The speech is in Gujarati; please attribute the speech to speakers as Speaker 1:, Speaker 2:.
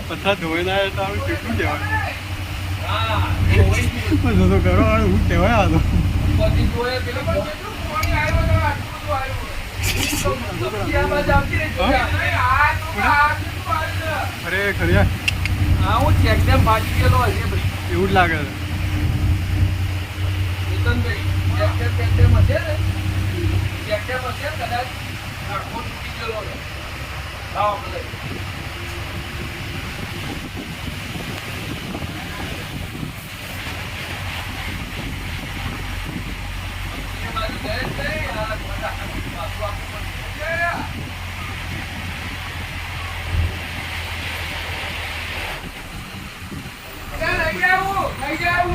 Speaker 1: પથ્થર ધોઈને આવ્યા તો આપણે કેટલું કહેવાય તો કરો હું કહેવાય આ તો અરે ખરિયા હું ચેકડેમ ફાટી ગયેલો હશે એવું જ લાગે છે ચેકડેમ હશે ને ચેકડેમ હશે કદાચ આખો તૂટી ગયેલો છે લાવો ભલે લઈ જાવ